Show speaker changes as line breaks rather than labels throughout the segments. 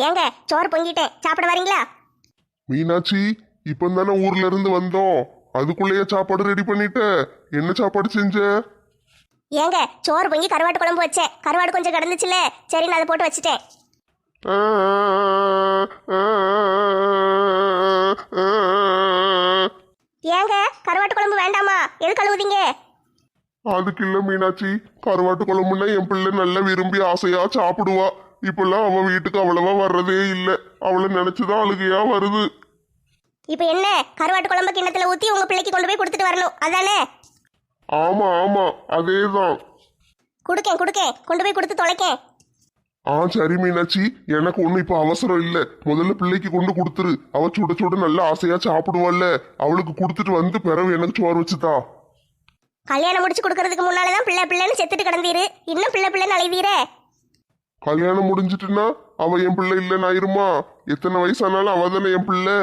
ஏங்க சோறு பொங்கிட்டேன், சாப்பிட வரீங்களா?
மீனாட்சி, இப்பந்தானே ஊர்ல இருந்து வந்தோம், அதுக்குள்ளேயே சாப்பாடு ரெடி பண்ணிட்ட? என்ன சாப்பாடு செஞ்ச?
ஏங்க சோறு பொங்கி கருவாட்டு குழம்பு வச்சேன். கருவாடு கொஞ்சம் கிடந்துச்சுல, சரி நான் அதை போட்டு வச்சுட்டேன். ஏங்க கருவாட்டு குழம்பு வேண்டாமா? எது கழுவுதீங்க?
அதுக்கு இல்ல மீனாட்சி, கருவாட்டு குழம்புன்னா என் பிள்ளை நல்லா விரும்பி ஆசையா சாப்பிடுவா. இப்பெல்லாம் அவன் வீட்டுக்கு அவ்வளவா வர்றதே இல்ல. அவளை நினைச்சுதான் அழுகையா வருது.
இப்போ என்ன, கருவாட்டு குழம்பு கிண்ணத்துல ஊத்தி உங்க பிள்ளைக்கு கொண்டு போய் கொடுத்துட்டு வரணும், அதானே?
ஆமா ஆமா, அதேதான்.
கொடுக்கேன் கொடுக்கேன், கொண்டு போய் கொடுத்து தொலைக்கேன்.
சரி மீனாட்சி, எனக்கு ஒண்ணு இப்ப அவசரம் இல்ல. முதல்ல பிள்ளைக்கு கொண்டு கொடுத்துரு. அவ சுட சுட நல்லா ஆசையா சாப்பிடுவாள்ல, அவளுக்கு கொடுத்துட்டு வந்து பிறகு எனக்கு சோறு வச்சுதா.
கல்யாணம் முடிச்சு கொடுக்கறதுக்கு முன்னாலதான் பிள்ளை பிள்ளைன்னு செத்துட்டு கிடந்தீரு, இன்னும் பிள்ளை பிள்ளைன்னு அழைவீரே.
கல்யாணம் முடிஞ்சிட்டுன்னா அவ என் பிள்ளை இல்லைன்னு ஆயிருமா? எத்தனை வயசானாலும் அவ தானே என் பிள்ளை.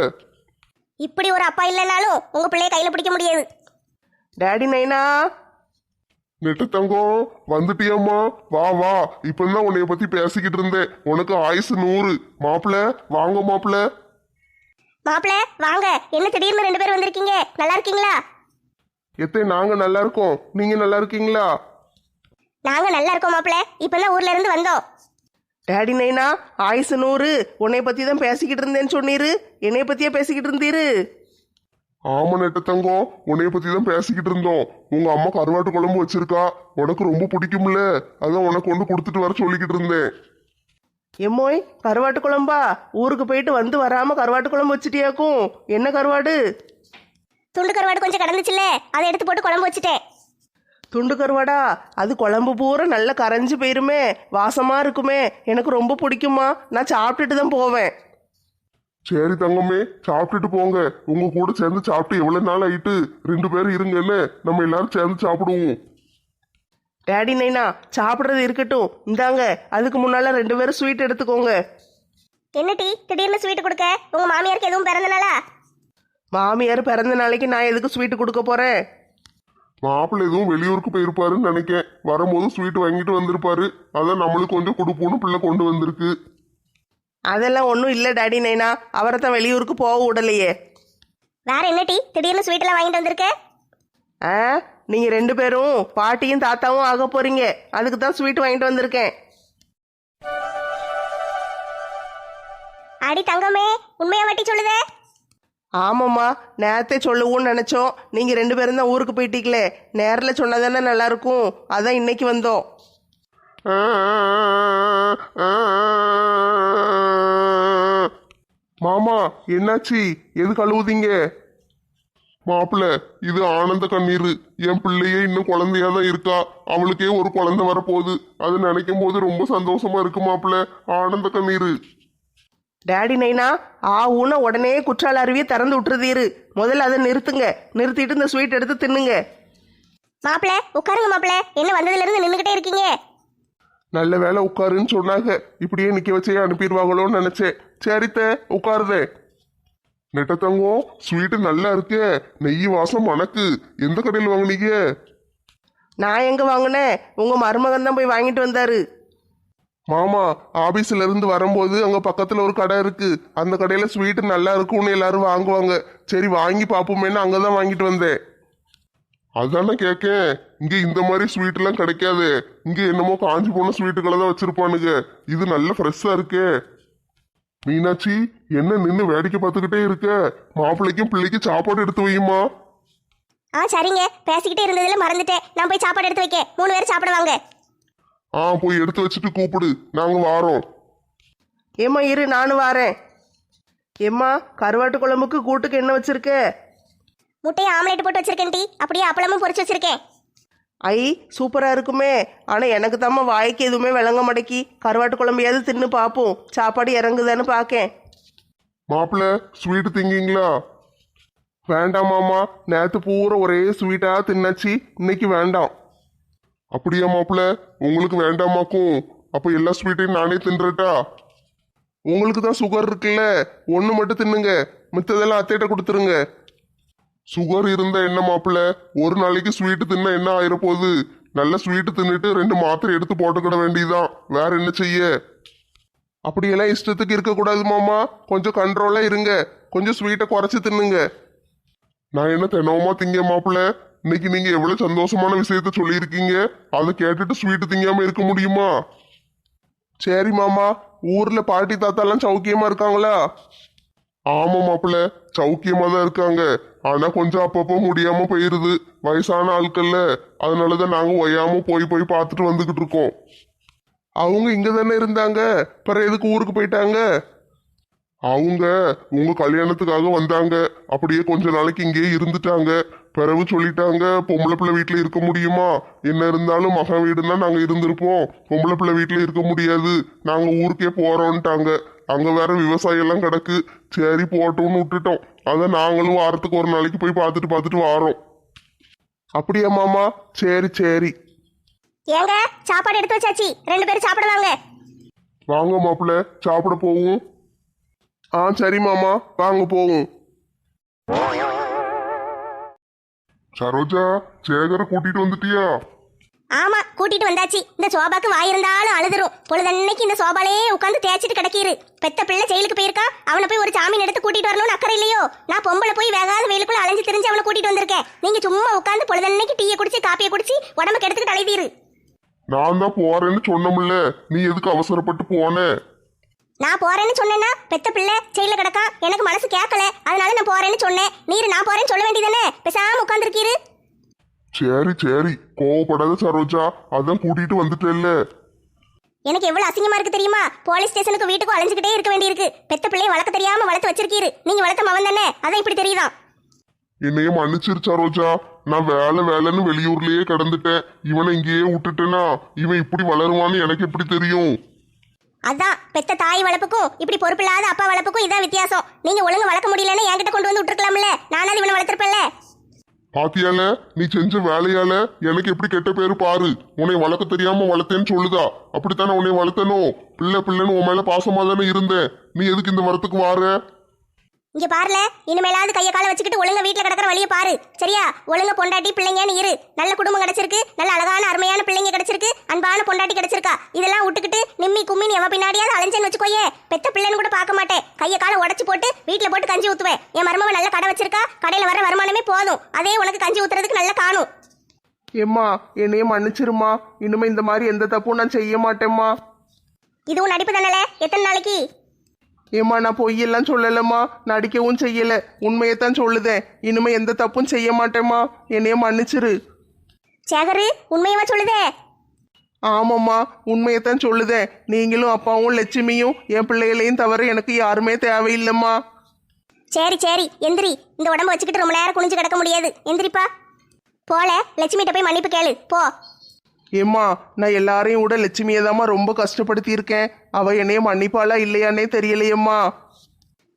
இப்படி ஒரு அப்பா இல்லைனாலும் உங்க பிள்ளைய கையில பிடிக்க முடியாது.
டாடி நைனா.
நெட்ட தங்கம், வந்துட்டியம்மா? வா வா, இப்பதான் உன்னைய பத்தி பேசிக்கிட்டு இருந்தேன். உனக்கு ஆயுசு 100. மாப்பிள்ள வாங்க மாப்பிள்ள.
மாப்பிள்ள வாங்க, என்ன திடீர்னு 2 பேர் வந்திருக்கீங்க? நல்லா இருக்கீங்களா?
எத்தே, நாங்க நல்லா இருக்கோம், நீங்க நல்லா இருக்கீங்களா?
நாங்க நல்லா இருக்கோம் மாப்பிள்ள, இப்பதான் ஊர்ல இருந்து வந்தோம்.
டாடி நைனா, ஆயுசு 100. உன்னை பத்தி தான் பேசிக்கிட்டு இருந்தேன்னு சொன்னீரு. என்னைய பத்தியே பேசிக்கிட்டு இருந்தீரு.
ஆமா நெட்ட தங்கம், உன்னைய பத்தி தான் பேசிக்கிட்டு இருந்தோம். உங்க அம்மா கருவாட்டு குழம்பு வச்சிருக்கா, உனக்கு ரொம்ப பிடிக்கும்ல, அதான் உனக்கு கொண்டு கொடுத்துட்டு வர சொல்லிக்கிட்டு இருந்தேன்.
எம்மோய், கருவாட்டு குழம்பா? ஊருக்கு போயிட்டு வந்து வராம கருவாட்டு குழம்பு வச்சுட்டியாக்கும். என்ன கருவாடு?
துண்டு கருவாடு கொஞ்சம் கிடந்துச்சுல்ல, அதை எடுத்து போட்டு குழம்பு வச்சுட்டேன்.
துண்டு கருவாடா? அது குழம்பு பூரா நல்லா கரைஞ்சு போயிருமே, வாசமா இருக்குமே. எனக்கு ரொம்ப பிடிக்குமா, நான் சாப்பிட்டுட்டு தான் போவேன்.
சரி தங்கமே, சாப்பிட்டுட்டு போங்க. உங்க கூட சேர்ந்து சாப்பிட்டு எவ்வளவு நாள் ஆயிட்டு? 2 பேரும் இருங்கன்னு நம்ம எல்லாரும் சேர்ந்து சாப்பிடுவோம்.
டாடி நைனா, சாப்பிட்றது இருக்கட்டும், இந்தாங்க. அதுக்கு முன்னால 2 பேரும் ஸ்வீட் எடுத்துக்கோங்க.
என்ன டீ, திடீர்னு ஸ்வீட் கொடுக்க? உங்க மாமியாருக்கு எதுவும் பிறந்த நாளா?
மாமியார் பிறந்த நாளைக்கு நான் எதுக்கு ஸ்வீட் கொடுக்க போறேன்?
மாப்பிள்ளை எதுவும் வெளியூருக்கு போயிருப்பாருன்னு நினைக்கேன். வரும்போது ஸ்வீட் வாங்கிட்டு வந்திருப்பாரு, அதான் நம்மளுக்கு கொஞ்சம் கொடுப்போன்னு பிள்ளை கொண்டு வந்திருக்கு.
அதெல்லாம் ஒன்றும் இல்லை டாடி நைனா, அவரை தான் வெளியூருக்கு போக விடலையே.
வேற என்ன டீ, திடீர்னு ஸ்வீட் எல்லாம் வாங்கிட்டு வந்திருக்க?
ஆ, நீங்கள் 2 பேரும் பாட்டியும் தாத்தாவும் ஆக போறீங்க, அதுக்கு தான் ஸ்வீட் வாங்கிட்டு வந்திருக்கேன்.
அடி தங்கமே, உண்மையா வட்டி சொல்லுதே?
ஆமாம்மா, நேரத்தை சொல்லுவோன்னு நினச்சோம். நீங்கள் 2 பேரும் தான் ஊருக்கு போயிட்டீங்களே, நேரில் சொன்னதானே நல்லா இருக்கும், அதான் இன்னைக்கு வந்தோம்.
மாமா, என்னாச்சு? எது கழுவுதீங்க? மாப்பிள்ள, இது ஆனந்த கண்ணீர். என் பிள்ளையே இன்னும் குழந்தையா தான் இருக்கா, அவளுக்கே ஒரு குழந்தை வரப்போகுது. அது நினைக்கும் போது ரொம்ப சந்தோஷமா இருக்கு மாப்பிள்ள. ஆனந்த கண்ணீர்.
டாடி நைனா, ஊன உடனே குற்றால அருவியை திறந்து விட்டுருதீரு. முதல்ல அதை நிறுத்துங்க, நிறுத்திட்டு இந்த ஸ்வீட் எடுத்து தின்னுங்க.
மாப்பிள்ள உட்காருங்க மாப்பிள்ள, என்ன வந்ததுல இருந்து நின்னுகிட்டே இருக்கீங்க?
நல்ல வேலை உட்காருன்னு சொன்னாங்க, இப்படியே நிக்க வச்சே அனுப்பிடுவாங்களோன்னு நினைச்சேன். சரித்த, உட்காருதே. நெட்டத்தங்கம், ஸ்வீட்டு நல்லா இருக்கே, நெய் வாசம் மணக்கு. எந்த கடையில் வாங்குனீங்க?
நான் எங்க வாங்கினேன், உங்க மருமகன் தான் போய் வாங்கிட்டு வந்தாரு.
மாமா, ஆபீஸ்ல இருந்து வரும்போது அங்க பக்கத்துல ஒரு கடை இருக்கு, அந்த கடையில ஸ்வீட் நல்லா இருக்கும்னு எல்லாரும் வாங்குவாங்க. சரி வாங்கி பாப்போமேன்னு அங்கதான் வாங்கிட்டு வந்தேன். அதானே கேக்கேன், இங்க இந்த மாதிரி ஸ்வீட் எல்லாம் கிடைக்காது. இங்க என்னமோ காஞ்சி போன ஸ்வீட்டுகளை தான் வச்சிருப்பானுங்க. இது நல்ல ஃப்ரெஷ்ஷா இருக்கே. மீனாட்சி, என்ன நின்று வேடிக்கை பார்த்துக்கிட்டே இருக்க? மாப்பிள்ளைக்கும் பிள்ளைக்கும் சாப்பாடு எடுத்து வையுமா.
சரிங்க, பேசிக்கிட்டே இருந்ததுல மறந்துட்டேன். நான் போய் சாப்பாடு எடுத்து வைக்க, 3 பேரும் சாப்பிடுவாங்க.
போய் எடுத்து வச்சுட்டு கூப்பிடு, நாங்க வாரோம்.
ஏம்மா இரு, நானும் வாரேன். ஏம்மா, கருவாட்டு குழம்புக்கு கூட்டுக்கு என்ன வச்சிருக்க?
முட்டையை ஆம்லேட் போட்டு வச்சிருக்கேன் டீ, அப்படியே அப்பளமும் பொரிச்சு வச்சிருக்கேன்.
ஐ, சூப்பரா இருக்குமே. ஆனா எனக்கு தாம்மா வாய்க்கு எதுவுமே விளங்க மாட்டேக்கி. கருவாட்டு குழம்பையாவது தின்னு பார்ப்போம், சாப்பாடு இறங்குதான்னு பார்க்கேன்.
மாப்பிள்ள, ஸ்வீட் திங்கிங்களா? வேண்டாம் மாமா, நேத்து பூரா ஒரே ஸ்வீட்டா தின்னாச்சு, இன்னைக்கு வேண்டாம். அப்படியா மாப்பிள்ள, உங்களுக்கு வேண்டாமாக்கும்? அப்ப எல்லா ஸ்வீட்டையும் நானே தின்றட்டா? உங்களுக்கு தான் சுகர் இருக்குல்ல, ஒன்று மட்டும் தின்னுங்க, மித்ததெல்லாம் அத்தைகிட்ட கொடுத்துருங்க. சுகர் இருந்தா என்ன மாப்பிள்ள, ஒரு நாளைக்கு ஸ்வீட்டு தின்னா என்ன ஆயிரப்போகுது? நல்ல ஸ்வீட்டு தின்னுட்டு 2 மாத்திரை எடுத்து போட்டுக்கிட வேண்டியதுதான், வேற என்ன செய்ய? அப்படியெல்லாம் இஷ்டத்துக்கு இருக்கக்கூடாது மாமா, கொஞ்சம் கண்ட்ரோலா இருங்க. கொஞ்சம் ஸ்வீட்டை குறைச்சி தின்னுங்க. நான் என்ன தினமுமா திங்க மாப்பிள்ள? இன்னைக்கு நீங்க எவ்வளவு சந்தோஷமான விஷயத்த சொல்லியிருக்கீங்க, அதை கேட்டுட்டு ஸ்வீட்டு திங்காம இருக்க முடியுமா? சரி மாமா, ஊர்ல பாட்டி தாத்தாலாம் சௌக்கியமா இருக்காங்களா? ஆமா மாப்பிள்ள, சௌக்கியமா தான் இருக்காங்க. ஆனா கொஞ்சம் அப்பப்போ முடியாம போயிருது, வயசான ஆட்கள்ல. அதனாலதான் நாங்க ஒய்யாம போய் போய் பார்த்துட்டு வந்துகிட்டு இருக்கோம். அவங்க இங்க தானே இருந்தாங்க, பிறகு எதுக்கு ஊருக்கு போயிட்டாங்க? அவங்க உங்க கல்யாணத்துக்காக வந்தாங்க, அப்படியே கொஞ்ச நாளைக்கு இங்கேயே இருந்துட்டாங்க. பிறகு சொல்லிட்டாங்க, பொம்பளை பிள்ளை வீட்டுல இருக்க முடியுமா? என்ன இருந்தாலும் மகன் வீடுன்னா நாங்க இருந்திருப்போம், பொம்பளை பிள்ளை வீட்டுல இருக்க முடியாது, நாங்க ஊருக்கே போறோம்ட்டாங்க. அங்க வேற விவசாயம் எல்லாம் கிடக்கு. சரி போட்டோம்னு விட்டுட்டோம். அதான் நாங்களும் வாரத்துக்கு ஒரு நாளைக்கு போய் பார்த்துட்டு பார்த்துட்டு வாரோம். அப்படியா மாமா? சரி சரி.
ஏங்க சாப்பாடு எடுத்து வச்சாச்சு, 2 பேரும் சாப்பிட வாங்க.
வாங்க மாப்பிள்ள, சாப்பிட போவோம். சரி மாமா, வாங்க போவோம். சரோஜா, சேகரை கூட்டிட்டு வந்துட்டியா?
ஆமா கூட்டிட்டு வந்தாச்சு. இந்த சோபாக்கு வாயிருந்தாலும் அழுதுரும். பொழுதன்னைக்கு இந்த சோபாலேயே உட்காந்து தேய்ச்சிட்டு கிடக்கீரு. பெத்த பிள்ளை ஜெயிலுக்கு போயிருக்கா, அவனை போய் ஒரு ஜாமீன் எடுத்து கூட்டிட்டு வரணும்னு அக்கறை இல்லையோ? நான் பொம்பளை போய் வேகாத வெயிலுக்குள்ள அலைஞ்சு திரிஞ்சு அவனை கூட்டிட்டு வந்திருக்கேன். நீங்க சும்மா உட்காந்து பொழுதன்னைக்கு டீயை குடிச்சு காப்பியை குடிச்சு உடம்பு கெடுத்துக்கிட்டு அலைதீரு.
நான் தான் போறேன்னு சொன்னோம்ல, நீ எதுக்கு அவசரப்பட்டு போன?
நான் போறேன்னு சொன்னேன்னா பெத்த பிள்ளை ஜெயில கிடக்கா, எனக்கு மனசு கேட்கல, அதனால நான் போறேன்னு சொன்னேன். நீர் நான் போறேன்னு சொல்ல வேண்டியதானே? பேசாம உட்காந்துருக்கீரு.
சரி சரி, கோவப்படாத சரோஜா, அதான் கூட்டிட்டு வந்துட்டேல்ல.
எனக்கு எவ்வளவு அசிங்கமா இருக்கு தெரியுமா? போலீஸ் ஸ்டேஷனுக்கு வீட்டுக்கும் அலைஞ்சுக்கிட்டே இருக்க வேண்டியிருக்கு. பெத்த பிள்ளைய வளர்க்க தெரியாம வளர்த்து வச்சிருக்கீரு. நீங்க வளர்த்த மவன் தானே, அதான் இப்படி தெரியுதா?
என்னைய மன்னிச்சிரு சரோஜா, நான் வேலைன்னு வெளியூர்லயே கிடந்துட்டேன். இவனை இங்கேயே விட்டுட்டேனா இவன் இப்படி வளருவான்னு எனக்கு எப்படி தெரியும்?
அதான் பெத்த தாய் வளர்ப்புக்கும் இப்படி பொறுப்பில்லாத அப்பா வளர்ப்புக்கும் இதான் வித்தியாசம். நீங்க ஒழுங்கு வளர்க்க முடியலன்னு என்கிட்ட கொண்டு வந்து விட்டுருக்கலாம்ல, நானாவது இவனை வளர்த்திருப்பேன்ல.
பாத்தியால, நீ செஞ்ச வேலையால எனக்கு எப்படி கெட்ட பேரு பாரு. உன்னை வளர்க்க தெரியாம வளர்த்தேன்னு சொல்லுதா? அப்படித்தானே உன்னை வளர்த்தனும். பிள்ளை பிள்ளைன்னு உன் மேல பாசமா தானே இருந்தேன். நீ எதுக்கு இந்த வரத்துக்கு வார?
இங்க பாருல, இனிமேலாவது கைய கால வச்சுக்கிட்டு ஒழுங்கா வீட்டுல கிடக்கிற வழியை பாரு, சரியா? ஒழுங்கா பொண்டாட்டி பிள்ளைங்கன்னு இரு. நல்ல குடும்பம் கிடைச்சிருக்கு, நல்ல அழகான அருமையான பிள்ளைங்க கிடைச்சிருக்கு, அன்பான பொண்டாட்டி கிடைச்சிருக்கா. இதெல்லாம் விட்டுக்கிட்டு நிம்மி கும்மின்னு எவன் பின்னாடியாவது அலைஞ்சேன்னு வச்சுக்கோயே, பெத்த பிள்ளைன்னு கூட பார்க்க மாட்டேன். கைய கால உடச்சு போட்டு வீட்டுல போட்டு கஞ்சி ஊத்துவேன். என் மருமவ நல்ல கடை வச்சிருக்கா, கடையில வர வருமானமே போதும், அதே உனக்கு கஞ்சி ஊத்துறதுக்கு நல்லா காணும்.
ஏம்மா, என்னையே மன்னிச்சிருமா. இனிமே இந்த மாதிரி எந்த தப்பும் நான் செய்ய மாட்டேம்மா.
இதுவும் நடிப்பு தானே? எத்தனை நாளைக்கு?
ஏம்மா, நான் பொய்யெல்லாம் சொல்லலம்மா, நடிக்கவும் செய்யல, உண்மையைத்தான் சொல்லுதேன். இனிமே எந்த தப்பும் செய்ய மாட்டேம்மா, என்னைய மன்னிச்சிரு.
சேகரு உண்மையவா சொல்லுதே?
ஆமாம்மா, உண்மையைத்தான் சொல்லுதேன். நீங்களும் அப்பாவும் லட்சுமியும் என் பிள்ளைகளையும் தவிர எனக்கு யாருமே தேவையில்லைம்மா.
சரி சரி எந்திரி. இந்த உடம்ப வச்சுக்கிட்டு ரொம்ப நேரம் குனிஞ்சு கிடக்க முடியாது, எந்திரிப்பா. போல லட்சுமிகிட்ட போய் மன்னிப்பு கேளு போ.
ஏம்மா, நான் எல்லாரையும் விட லட்சுமியை தாம்மா ரொம்ப கஷ்டப்படுத்தி இருக்கேன். அவ என்னைய மன்னிப்பாளா இல்லையானே தெரியலையம்மா.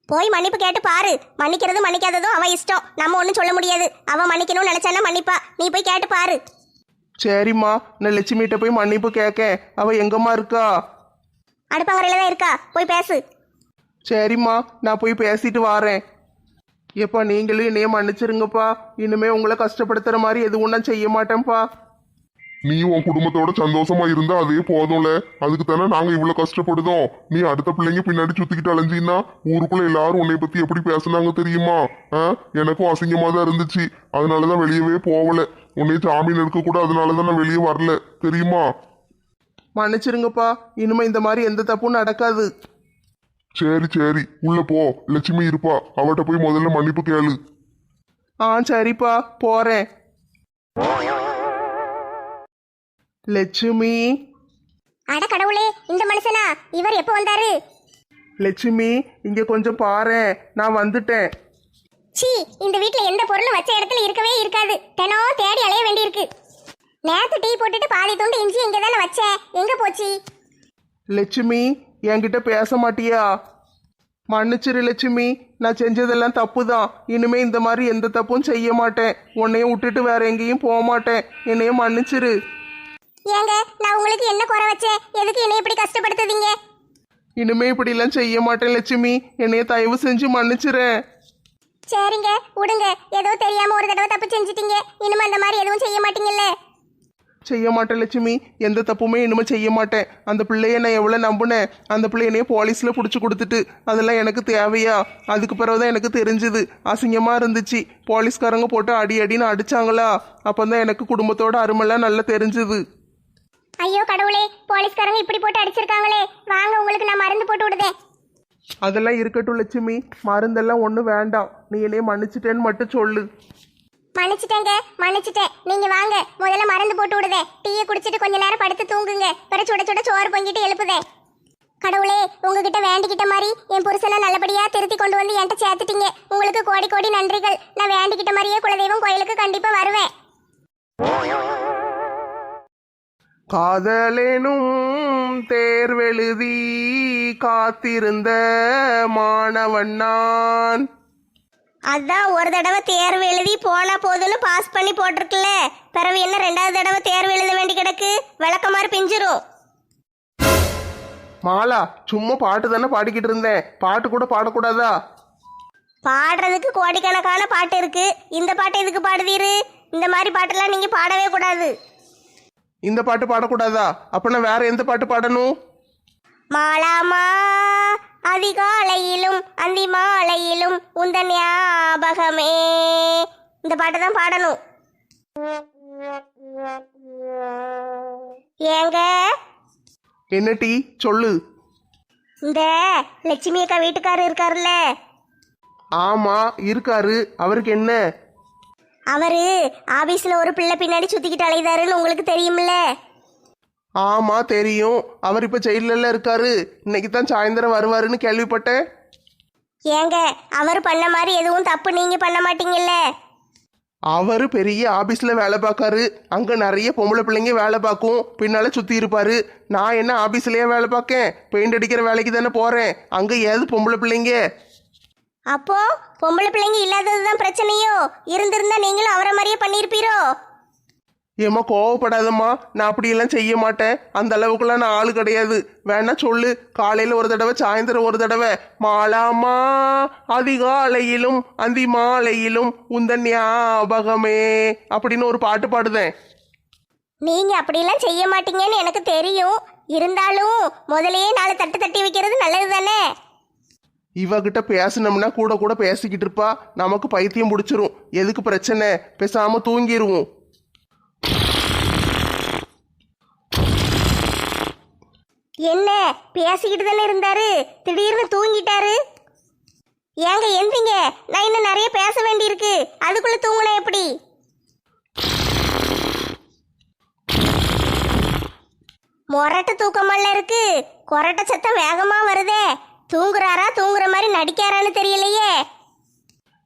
போய் மன்னிப்பு கேட்டு பாரு. மன்னிக்கிறது மன்னிக்காததும் அவ இஷ்டம், நம்ம ஒன்றும் சொல்ல முடியாது. அவ மன்னிக்கணும்னு நினைச்சானா மன்னிப்பா, நீ போய் கேட்டு பாரு.
சரிம்மா, நான் லட்சுமிகிட்ட போய் மன்னிப்பு கேட்க. அவ எங்கம்மா இருக்கா?
அடுப்பங்கரையில தான் இருக்கா, போய் பேசு.
சரிம்மா, நான் போய் பேசிட்டு வாரேன். எப்பா, நீங்களும் என்னைய மன்னிச்சிருங்கப்பா. இனிமே உங்களை கஷ்டப்படுத்துற மாதிரி எதுவும் நான் செய்ய மாட்டேன்ப்பா.
நீ உன் குடும்பத்தோட சந்தோஷமா இருந்தா அதே போதும்ல. அதுக்கு தானே நாங்க இவ்வளவு கஷ்டப்படுதோம். நீ அடுத்த பிள்ளைங்க பின்னாடி சுத்திக்கிட்டு அலைஞ்சின்னா ஊருக்குள்ள எல்லாரும் உன்னை பத்தி எப்படி பேசுனாங்க தெரியுமா? எனக்கும் அசிங்கமா தான் இருந்துச்சு. அதனாலதான் வெளியவே போகல. உன்னை ஜாமீன் எடுக்க கூட அதனாலதான் நான் வெளியே வரல, தெரியுமா?
மன்னிச்சிருங்கப்பா, இனிமே இந்த மாதிரி எந்த தப்பும் நடக்காது.
சரி சரி, உள்ள போ. லட்சுமி இருப்பா, அவட்ட போய் முதல்ல மன்னிப்பு கேளு.
சரிப்பா, போறேன். லட்சுமி.
அட கடவுளே, இந்த மனுஷனா? இவர் எப்போ வந்தாரு?
லட்சுமி, இங்க கொஞ்சம் பாரேன், நான் வந்துட்டேன்.
சீ, இந்த வீட்ல எந்த பொருளும் வச்ச இடத்துல இருக்கவே இருக்காது. தினம் தேடி அலைய வேண்டியிருக்கு. நேத்து டீ போட்டுட்டு பாதி துண்டு இஞ்சி இங்க தானே வச்சேன், எங்க போச்சு?
லட்சுமி, என்கிட்ட பேச மாட்டியா? மன்னிச்சிரு லட்சுமி, நான் செஞ்சதெல்லாம் தப்பு தான். இனிமே இந்த மாதிரி எந்த தப்பும் செய்ய மாட்டேன். உன்னையும் விட்டுட்டு வேற எங்கேயும் போக மாட்டேன். என்னைய மன்னிச்சிரு.
ஏங்க, நான் உங்களுக்கு என்ன குறை வச்சேன்? எதுக்கு என்னை இப்படி கஷ்டப்படுத்துதீங்க?
இனிமே இப்படிலாம் செய்ய மாட்டேன் லட்சுமி, என்னைய தயவு செஞ்சு மன்னிச்சிரேன்.
சரிங்க, விடுங்க. ஏதோ தெரியாம ஒரு தடவை தப்பு செஞ்சிட்டீங்க. இனிமே அந்த மாதிரி எதுவும் செய்ய மாட்டீங்கல்ல?
செய்ய மாட்டேன் லட்சுமி, எந்த தப்புமே இனிமே செய்ய மாட்டேன். அந்த பிள்ளைய நான் எவ்வளோ நம்பினேன், அந்த பிள்ளையனையே போலீஸில் பிடிச்சி கொடுத்துட்டு அதெல்லாம் எனக்கு தேவையா? அதுக்கு பிறகுதான் எனக்கு தெரிஞ்சுது, அசிங்கமாக இருந்துச்சு. போலீஸ்காரங்க போட்டு அடி அடின்னு அடிச்சாங்களா, அப்போ தான் எனக்கு குடும்பத்தோட அருமெல்லாம் நல்லா தெரிஞ்சுது.
ஐயோ கடவுளே, போலீஸ்காரங்க இப்படி போட்டு அடிச்சிருக்காங்களே. வாங்க, உங்களுக்கு நான் மருந்து போட்டு விடுதேன்.
அதெல்லாம் இருக்கட்டும் லட்சுமி, மருந்தெல்லாம் ஒன்றும் வேண்டாம். நீ என்னைய மன்னிச்சிட்டேன்னு மட்டும் சொல்லு.
மன்னிச்சிட்டேங்க, மன்னிச்சிட்டேன். நீங்க வாங்க, முதல்ல மருந்து போட்டு விடுதேன். டீயை குடிச்சிட்டு கொஞ்ச நேரம் படுத்து தூங்குங்க. பிறகு சுட சுட சோறு பொங்கிட்டு எழுப்புதேன். கடவுளே, உங்ககிட்ட வேண்டிக்கிட்ட மாதிரி என் புருஷனை நல்லபடியா திருத்தி கொண்டு வந்து என்கிட்ட சேர்த்துட்டீங்க. உங்களுக்கு கோடி கோடி நன்றிகள். நான் வேண்டிக்கிட்ட மாதிரியே குலதெய்வம் கோயிலுக்கு கண்டிப்பா வருவேன்.
காதலேனும் தேர்வெழுதி காத்திருந்த மாணவன் நான்.
அதான் ஒரு தடவை தேர்வு எழுதி போனா போதுன்னு பாஸ் பண்ணி போட்டிருக்குல்ல, பிறகு என்ன ரெண்டாவது தடவை தேர்வு எழுத வேண்டி கிடக்கு? விளக்கமாறு பிஞ்சிரும்.
மாலா, சும்மா பாட்டு தானே பாடிக்கிட்டு இருந்தேன், பாட்டு கூட பாடக்கூடாதா?
பாடுறதுக்கு கோடிக்கணக்கான பாட்டு இருக்கு. இந்த பாட்டு எதுக்கு பாடுதீரு? இந்த மாதிரி பாட்டெல்லாம் நீங்க பாடவே கூடாது.
இந்த பாட்டு பாடக்கூடாதா? அப்ப நான் வேற எந்த பாட்டு பாடணும்?
மாலாமா அதிகாலையிலும் அந்தி மாலையிலும் உந்தன் ஞாபகமே, இந்த பாட்டு தான் பாடணும். ஏங்க
என்ன டீ சொல்லு.
இந்த லட்சுமி அக்கா வீட்டுக்காரர் இருக்காருல்ல,
ஆமா இருக்காரு. அவருக்கு என்ன?
அவரு ஆபீஸ்ல ஒரு பிள்ளை பின்னாடி சுத்திக்கிட்டு அலைதாருன்னு உங்களுக்கு தெரியுமில்ல?
ஆமா தெரியும். அவர் இப்ப ஜெயில இருக்காரு. இன்னைக்கு தான் சாயந்தரம் வருவாருன்னு கேள்விப்பட்டேன்.
ஏங்க, அவர் பண்ண மாதிரி எதுவும் தப்பு நீங்க பண்ண மாட்டீங்கல்ல?
அவரு பெரிய ஆபீஸ்ல வேலை பார்க்காரு. அங்க நிறைய பொம்பளை பிள்ளைங்க வேலை பார்க்கும், பின்னால சுத்தி இருப்பாரு. நான் என்ன ஆபீஸ்லயே வேலை பார்க்கேன்? பெயிண்ட் அடிக்கிற வேலைக்கு தானே போறேன். அங்க ஏது பொம்பளை பிள்ளைங்க?
அப்போ பொம்பளை பிள்ளைங்க இல்லாததுதான் பிரச்சனையோ? இருந்திருந்தா நீங்களும் அவரை மாதிரியே பண்ணியிருப்பீரோ?
ஏம்மா கோவப்படாதம்மா, நான் அப்படியெல்லாம் செய்ய மாட்டேன். அந்த அளவுக்குலாம் நான் ஆளு கிடையாது. வேணா சொல்லு, காலையில் ஒரு தடவை சாயந்தரம் ஒரு தடவை மாலாமா அதிகாலையிலும் அந்தி மாலையிலும் உந்தன் ஞாபகமே அப்படின்னு ஒரு பாட்டு பாடுதேன்.
நீங்க அப்படியெல்லாம் செய்ய மாட்டீங்கன்னு எனக்கு தெரியும். இருந்தாலும் முதலையே 4 தட்டு தட்டி வைக்கிறது நல்லது தானே?
இவகிட்ட பேசினோம்னா கூட கூட பேசிக்கிட்டு இருப்பா. நமக்கு பைத்தியம் பிடிச்சிரும். எதுக்கு பிரச்சனை? பேசாம தூங்கிடுவோம்.
என்ன பேசிக்கிட்டு தானே இருந்தாரு, திடீர்னு தூங்கிட்டாரு? ஏங்க எந்திங்க, நான் இன்னும் நிறைய பேச வேண்டியிருக்கு. அதுக்குள்ள தூங்குனா எப்படி? மொரட்ட தூக்கமல்ல இருக்கு, கொரட்ட சத்தம் வேகமா வருதே. தூங்குறாரா தூங்குற மாதிரி நடிக்காரான்னு தெரியலையே.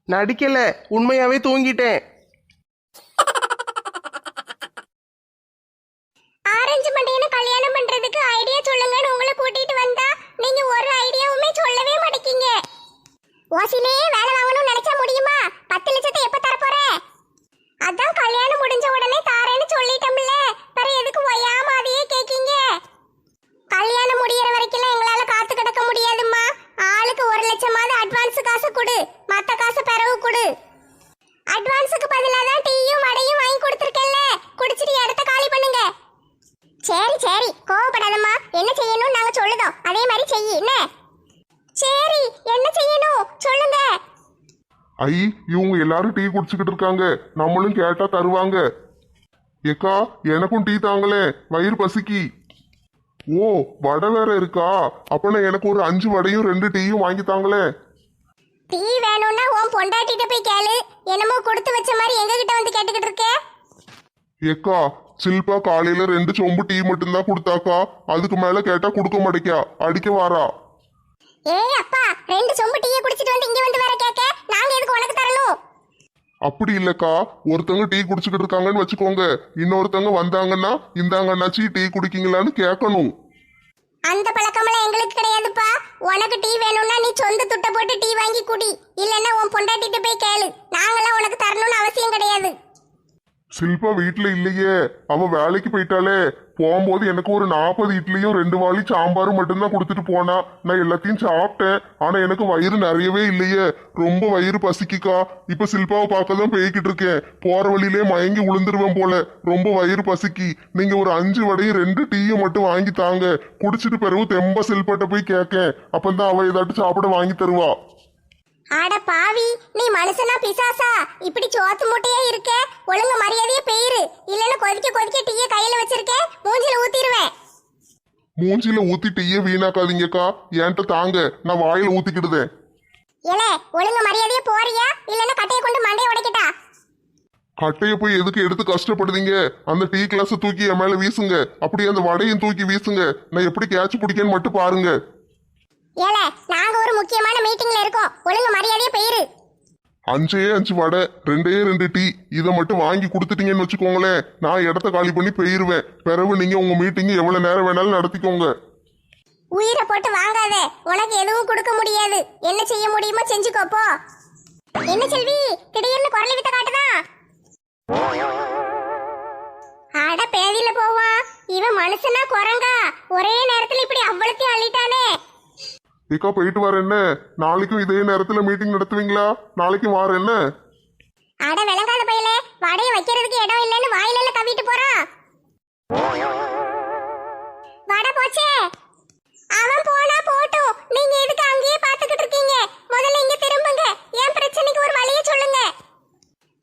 நடிக்கல, உண்மையாவே தூங்கிட்டேன்.
ஆரஞ்சு மண்டையனை கல்யாணம் பண்றதுக்கு ஐடியா சொல்லுங்கன்னு உங்களை கூட்டிட்டு வந்தா நீங்க ஒரு ஐடியாவுமே சொல்லவே மாட்டீங்க. ஓசிலே வேலை வாங்கணும்னு நினைச்சா முடியுமா? 10 லட்சத்தை எப்ப தர போற? அதான் கல்யாணம் முடிஞ்ச உடனே தாரேன்னு சொல்லிட்டோம்ல, வேற எதுக்கு ஒய்யாம அதையே கேக்கீங்க? கல்யாணம் முடியற வரைக்கும் எங்களால காத்து கிடக்க முடியாதும்மா. ஆளுக்கு 1 லட்சமாவது அட்வான்ஸ் காசு கொடு, மத்த காசு பிறகு கொடு. அட்வான்ஸுக்கு பதிலாக தான் டீயும் வடையும் வாங்கி கொடுத்துருக்கேன்ல, குடிச்சிட்டு இடத்த காலி பண்ணுங்க. சரி சரி, கோவப்படாதம்மா. என்ன செய்யணும் நாங்க சொல்லுதோம் அதே மாதிரி செய்யி. என்ன சரி, என்ன செய்யணும் சொல்லுங்க.
ஐ, இவங்க எல்லாரும் டீ குடிச்சுக்கிட்டு இருக்காங்க, நம்மளும் கேட்டா தருவாங்க. ஏக்கா, எனக்கும் டீ தாங்களே, வயிறு பசிக்கி. ஓ, வடை வேற இருக்கா? அப்பனா எனக்கு ஒரு 5 வடையும் 2 டீயும் வாங்கி தாங்களே.
டீ வேணும்னா உன் பொண்டாட்டிட்ட போய் கேளு. என்னமோ கொடுத்து வச்ச மாதிரி எங்க கிட்ட வந்து கேட்டுக்கிட்டு இருக்க?
ஏக்கா, சில்பா காலையில 2 சொம்பு டீ மட்டும்தான் கொடுத்தாக்கா, அதுக்கு மேல கேட்டா கொடுக்க மாட்டேக்கா, அடிக்க வாரா.
ஏய் அப்பா, 2 சொம்பு டீயை குடிச்சிட்டு வந்து இங்க வந்து வேற கேட்க, நாங்க எதுக்கு உனக்கு தரணும்?
அப்படி இல்லக்கா, ஒருத்தங்க டீ குடிச்சுக்கிட்டு இருக்காங்கன்னு வச்சுக்கோங்க, இன்னொருத்தங்க வந்தாங்கன்னா இந்தாங்கன்னாச்சி டீ குடிக்கீங்களான்னு கேட்கணும்.
அந்த பழக்கமெல்லாம் எங்களுக்கு கிடையாதுப்பா. உனக்கு டீ வேணும்னா நீ சொந்த துட்டை போட்டு டீ வாங்கி குடி, இல்லைன்னா உன் பொண்டாட்டிட்டு போய் கேளு. நாங்களாம் உனக்கு தரணும்னு அவசியம் கிடையாது.
சில்பா வீட்டுல இல்லையே, அவ வேலைக்கு போயிட்டாலே. போகும்போது எனக்கு ஒரு 40 இட்லியும் 2 வாளி சாம்பாரும் மட்டும்தான் கொடுத்துட்டு போனா. நான் எல்லாத்தையும் சாப்பிட்டேன். ஆனா எனக்கு வயிறு நிறையவே இல்லையே, ரொம்ப வயிறு பசிக்குக்கா. இப்ப சில்பாவை பார்க்க தான் போய்கிட்டு இருக்கேன். போற வழியிலே மயங்கி விழுந்துருவேன் போல, ரொம்ப வயிறு பசிக்கு. நீங்க ஒரு 5 வடையும் 2 டீயும் மட்டும் வாங்கி தாங்க. குடிச்சிட்டு பிறகு தெம்ப சில்பாட்ட போய் கேட்கேன். அப்பந்தான் அவ ஏதாட்டு சாப்பிட வாங்கி தருவா.
ஆட பாவி, நீ மனுஷனா பிசாசா? இப்படி சோத்து மூட்டையே இருக்க. ஒழுங்கு மரியாதையே பெயிரு, இல்லைன்னா கொதிக்க கொதிக்க டீயை கையில வச்சிருக்கேன், மூஞ்சில ஊத்திடுவேன்.
மூஞ்சில ஊத்தி டீயை வீணாக்காதீங்கக்கா, என்கிட்ட தாங்க, நான் வாயில ஊத்திக்கிடுதேன்.
ஏலே, ஒழுங்கு மரியாதையே போறியா, இல்லைன்னா கட்டையை கொண்டு மண்டையை உடைக்கட்டா?
கட்டைய போய் எதுக்கு எடுத்து கஷ்டப்படுதீங்க? அந்த டீ கிளாஸை தூக்கி என் மேல வீசுங்க, அப்படியே அந்த வடையும் தூக்கி வீசுங்க. நான் எப்படி கேட்ச் பிடிக்கன்னு மட்டும் பாருங்க.
ஏலே, நாங்க ஒரு முக்கியமான மீட்டிங்ல இருக்கோம், ஒழுங்கு மரியாதையே பெயிரு.
5 வடை 2 டீ இதை மட்டும் வாங்கி கொடுத்துட்டீங்கன்னு வச்சுக்கோங்களேன், நான் இடத்த காலி பண்ணி போயிருவேன். பிறகு நீங்க உங்க மீட்டிங் எவ்வளவு நேரம் வேணாலும் நடத்திக்கோங்க.
உயிரை போட்டு வாங்காத, உனக்கு எதுவும் கொடுக்க முடியாது. என்ன செய்ய முடியுமோ செஞ்சுக்கோ போ. என்ன செல்வி, திடீர்னு குரல் வித்த காட்டுதா? அட பேதியில போவான் இவன், மனுஷனா குரங்கா? ஒரே நேரத்துல இப்படி அவ்வளத்தையும் அள்ளிட்டானே.
ஏக்கா போயிட்டு வர என்ன? நாளைக்கும் இதே நேரத்துல மீட்டிங் நடத்துவீங்களா? நாளைக்கும் வார என்ன?
அட விளங்காத பையலே, வடைய வைக்கிறதுக்கு இடம் இல்லைன்னு வாயில கவிட்டு போறான். வடை போச்சே. அவன் போனா போட்டும், நீங்க எதுக்கு அங்கேயே பாத்துக்கிட்டு இருக்கீங்க? முதல்ல இங்க திரும்புங்க, என் பிரச்சனைக்கு ஒரு வழியை சொல்லுங்க.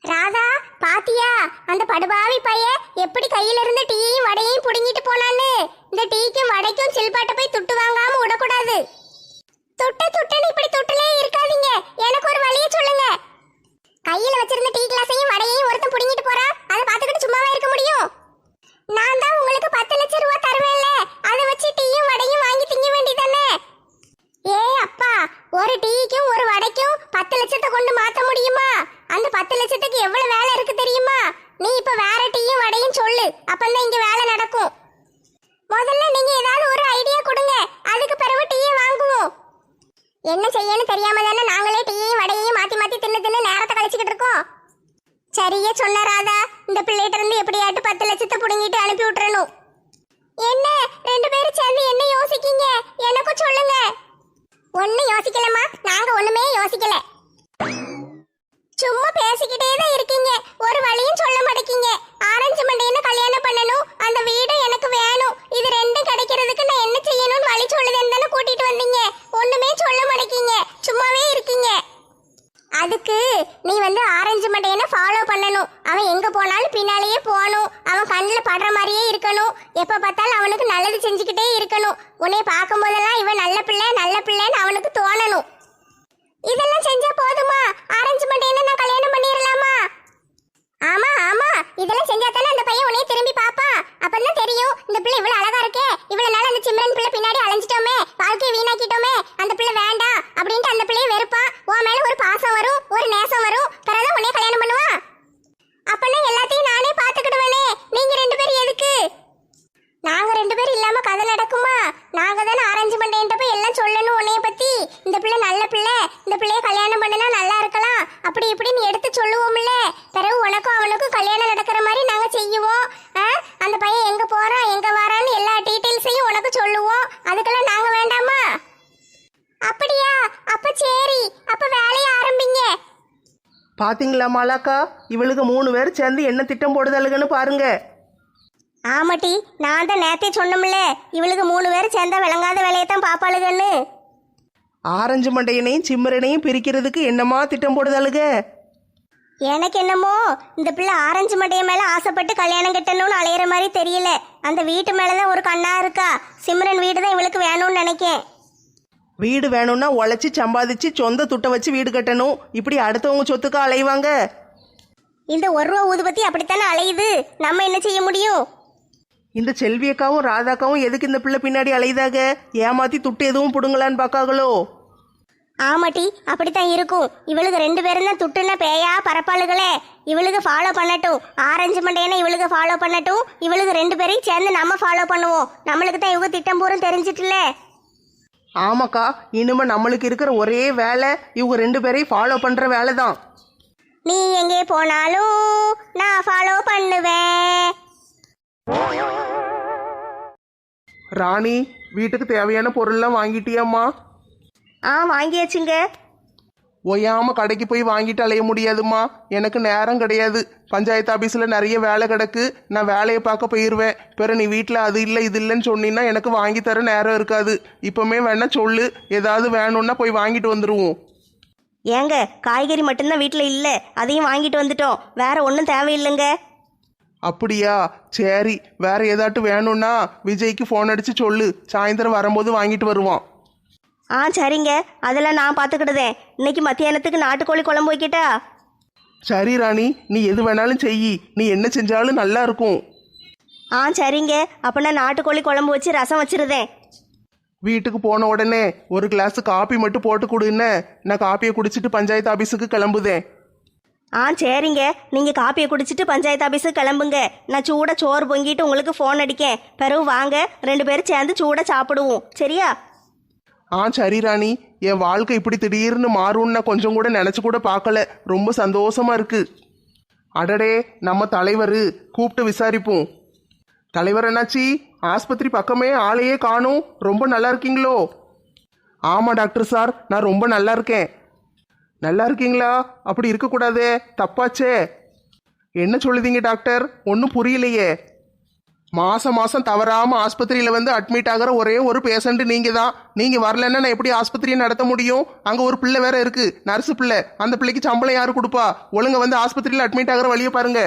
ராதா, பாத்தியா அந்த படுபாவி பைய எப்படி கையில இருந்து டீயையும் வடையையும் புடுங்கிட்டு போனான்னு? இந்த டீக்கும் வடைக்கும் சில்பாட்ட போய் துட்டு வாங்காம விடக்கூடாது. துட்டுன்னு இப்படி துட்டுலே இருக்காதீங்க, எனக்கு ஒரு வழியை சொல்லுங்க. கையில வச்சிருந்த டீ கிளாஸையும் வடையையும் ஒருத்தன் புடுங்கிட்டு போறா, அதை பார்த்துக்கிட்டு சும்மாவே இருக்க முடியும்? நான் தான் உங்களுக்கு 10 லட்சம் ரூபாய் தருவேன்ல, அதை வச்சு டீயும் வடையும் வாங்கி திங்க வேண்டியதானே? ஏய் அப்பா, ஒரு டீக்கும் ஒரு வடைக்கும் 10 லட்சத்தை கொண்டு மாத்த முடியுமா? அந்த 10 லட்சத்துக்கு எவ்வளவு வேலை இருக்கு தெரியுமா? நீ இப்ப வேற டீயும் வடையும் சொல்லு, அப்பதான் இங்க வேலை நடக்கும். முதல்ல நீங்க ஏதாவது ஒரு ஐடியா கொடுங்க, அதுக்கு பிறகு டீயை வாங்குவோம். என்ன செய்யன்னு தெரியாம தானே நாங்களே டீயையும் வடையையும் மாத்தி மாத்தி தின்னு நேரத்தை கழிச்சுக்கிட்டு இருக்கோம். சரியே சொன்ன ராதா, இந்த பிள்ளைகிட்ட இருந்து எப்படியாட்டு 10 லட்சத்தை புடுங்கிட்டு அனுப்பி விட்டுறணும். என்ன 2 பேரும் சேர்ந்து என்ன யோசிக்கீங்க? எனக்கும் சொல்லுங்க. ஒன்னும் யோசிக்கலமா, நாங்க ஒண்ணுமே யோசிக்கல. சும்மா பேசிக்கிட்டே தான் இருக்கீங்க, ஒரு வழியும் சொல்ல மாட்டேங்க. ஆரஞ்சு மண்டையனை கல்யாணம் பண்ணணும், அந்த வீடு எனக்கு வேணும், இது ரெண்டும் கிடைக்கிறதுக்கு நான் என்ன செய்யணும்னு வழி சொல்லுதேன்னு தானே கூட்டிட்டு வந்தீங்க. ஒண்ணுமே சொல்ல மாட்டேங்க, சும்மாவே இருக்கீங்க. அதுக்கு நீ ஆரஞ்சு மண்டையனை ஃபாலோ பண்ணணும். அவன் எங்க போனாலும் பின்னாலேயே போகணும், அவன் கண்ணில் படுற மாதிரியே இருக்கணும், எப்ப பார்த்தாலும் அவனுக்கு நல்லது செஞ்சுக்கிட்டே இருக்கணும். உன்னை பார்க்கும் போதெல்லாம் இவன் நல்ல பிள்ளைன்னு அவனுக்கு தோணணும். இதெல்லாம் செஞ்சா போதுமா? ஆரஞ்சு மண்டையனை நான் கல்யாணம் பண்ணிடலாமா? ஆமா, இதெல்லாம் செஞ்சா தானே அந்த பையன் உன்னைய திரும்பி பாப்பா. அப்பதான் தெரியும் இந்த பிள்ளை இவ்வளவு அழகா இருக்கே, இவ்வளவு நாள் அந்த சிம்ரன் பிள்ளை பின்னாடி அலைஞ்சிட்டோமே, வாழ்க்கையை வீணாக்கிட்டோமே, அந்த பிள்ளை வேண்டாம் அப்படின்ட்டு அந்த பிள்ளைய வெறுப்பா. உன் மேல ஒரு பாசம் வரும், ஒரு நேசம் வரும், பிறகு உன்னைய கல்யாணம் பண்ணுவா. அப்பன்னா எல்லாத்தையும் நானே பாத்துக்கிடுவேனே, நீங்க 2 பேரும் எதுக்கு? நாங்க 2 பேரும் இல்லாம கதை நடக்குமா? நாங்க தானே ஆரஞ்சு மண்டையன்ட்ட போய் எல்லாம் சொல்லணும் உன்னைய பத்தி. இந்த பிள்ளை நல்ல பிள்ளை, இந்த பிள்ளைய கல்யாணம் பண்ணனா நல்லா இருக்கலாம், அப்படி இப்படின்னு எடுத்து சொல்லுவோம்ல. பிறகு உனக்கும் அவனுக்கும் கல்யாணம் நடக்கிற மாதிரி நாங்க செய்வோம். அந்த பையன் எங்க போறான் எங்க வரான்னு எல்லா டீட்டெயில்ஸையும் உனக்கு சொல்லுவோம். அதுக்கெல்லாம் நாங்க வேண்டாமா? அப்படியா? அப்ப சரி, அப்ப வேலையை ஆரம்பிங்க.
பாத்தீங்களா மாலாக்கா, இவளுக்கு 3 பேர் சேர்ந்து என்ன திட்டம் போடுதலுகன்னு பாருங்க.
ஆமாட்டி, நான் தான் நேத்தே சொன்னோம்ல, இவளுக்கு 3 பேர் சேர்ந்தா விளங்காத வேலையைத்தான் பாப்பாளுகன்னு.
ஆரஞ்சு மண்டையனையும் சிம்மரனையும் பிரிக்கிறதுக்கு என்னமா திட்டம் போடுதலுக?
எனக்கு என்னமோ இந்த பிள்ளை ஆரஞ்சு மண்டைய மேல ஆசைப்பட்டு கல்யாணம் கட்டணும்னு அலையிற மாதிரி தெரியல. அந்த வீட்டு மேலதான் ஒரு கண்ணா இருக்கா. சிம்ரன் வீடு தான் இவளுக்கு வேணும்னு நினைக்கேன்.
வீடு வேணும்னா உழைச்சி சம்பாதிச்சு சொந்த துட்டை வச்சு வீடு கட்டணும், இப்படி அடுத்தவங்க சொத்துக்கா அலைவாங்க?
இந்த 1 ரூபா ஊதுபத்தி அப்படித்தானே அலையுது, நம்ம என்ன செய்ய முடியும்?
இந்த செல்வியக்காவும் ராதாக்காவும் எதுக்கு இந்த பிள்ளை பின்னாடி அலையுதாக? ஏமாத்தி துட்டு எதுவும் புடுங்கலான்னு பார்க்காங்களோ?
ஆமாட்டி, அப்படித்தான் இருக்கும். இவளுக்கு 2 பேரும் தான் துட்டுன்னா பேயா பரப்பாளுகளே. இவளுக்கு ஃபாலோ பண்ணட்டும், ஆரஞ்சு மண்டையனை இவளுக்கு ஃபாலோ பண்ணட்டும், இவளுக்கு 2 பேரையும் சேர்ந்து நம்ம ஃபாலோ பண்ணுவோம். நம்மளுக்கு தான் இவங்க திட்டம் பூரம் தெரிஞ்சிட்டுல.
ஆமாக்கா, இனிமே நம்மளுக்கு இருக்கிற ஒரே வேலை இவங்க 2 பேரையும் ஃபாலோ பண்ற வேலை தான்.
நீ எங்கே போனாலும் நான் ஃபாலோ பண்ணுவேன்.
ராணி, வீட்டுக்கு தேவையான பொருள்லாம் வாங்கிட்டியாம்மா?
வாங்கியாச்சுங்க.
ஒய்யாம கடைக்கு போய் வாங்கிட்டு அலைய முடியாதும்மா, எனக்கு நேரம் கிடையாது. பஞ்சாயத்து ஆபீஸில் நிறைய வேலை கிடக்கு, நான் வேலையை பார்க்க போயிடுவேன். பிறகு நீ வீட்டில் அது இல்லை இது இல்லைன்னு சொன்னீங்கன்னா எனக்கு வாங்கி தர நேரம் இருக்காது. இப்போமே வேணா சொல்லு, ஏதாவது வேணும்னா போய் வாங்கிட்டு வந்துடுவோம்.
ஏங்க, காய்கறி மட்டும்தான் வீட்டில் இல்லை, அதையும் வாங்கிட்டு வந்துட்டோம். வேற ஒன்றும் தேவையில்லைங்க.
அப்படியா, சரி. வேற ஏதாட்டும் வேணும்னா விஜய்க்கு ஃபோன் அடிச்சு சொல்லு, சாயந்தரம் வரும்போது வாங்கிட்டு வருவான்.
சரிங்க, அதெல்லாம் நான் பார்த்துக்கிடுதேன். இன்னைக்கு மத்தியானத்துக்கு நாட்டுக்கோழி குழம்பு வைக்கிட்டா?
சரி ராணி, நீ எது வேணாலும் செய், நீ என்ன செஞ்சாலும் நல்லா இருக்கும்.
சரிங்க, அப்போ நான் நாட்டுக்கோழி குழம்பு வச்சு ரசம் வச்சிருதேன்.
வீட்டுக்கு போன உடனே ஒரு கிளாஸ் காப்பி மட்டும் போட்டு கொடுன்னு, நான் காப்பியை குடிச்சிட்டு பஞ்சாயத்து ஆபீஸுக்கு கிளம்புதேன்.
சரிங்க, நீங்கள் காப்பியை குடிச்சிட்டு பஞ்சாயத்து ஆஃபீஸுக்கு கிளம்புங்க. நான் சூட சோறு பொங்கிட்டு உங்களுக்கு ஃபோன் அடிக்கேன். பிறகு வாங்க, 2 பேரும் சேர்ந்து சூட சாப்பிடுவோம். சரியா?
சரி ராணி, என் வாழ்க்கை இப்படி திடீர்னு மாறும்னு நான் கொஞ்சம் கூட நினச்சி கூட பார்க்கல. ரொம்ப சந்தோஷமா இருக்கு. அடடே, நம்ம தலைவர், கூப்பிட்டு விசாரிப்போம். தலைவர் என்னாச்சி, ஆஸ்பத்திரி பக்கமே ஆளையே காணும், ரொம்ப நல்லா இருக்கீங்களோ? ஆமாம் டாக்டர் சார், நான் ரொம்ப நல்லா இருக்கேன். நல்லா இருக்கீங்களா? அப்படி இருக்கக்கூடாதே, தப்பாச்சே. என்ன சொல்லுதீங்க டாக்டர்? ஒன்றும் புரியலையே. மாதம் மாதம் தவறாமல் ஆஸ்பத்திரியில் வந்து அட்மிட் ஆகிற ஒரே ஒரு பேஷண்ட் நீங்கள் தான். நீங்கள் வரலன்னா நான் எப்படி ஆஸ்பத்திரியை நடத்த முடியும்? அங்கே ஒரு பிள்ளை வேற இருக்கு, நர்ஸு பிள்ளை. அந்த பிள்ளைக்கு சம்பளம் யார் கொடுப்பா? ஒழுங்க வந்து ஆஸ்பத்திரியில் அட்மிட் ஆகிற வழியை பாருங்க.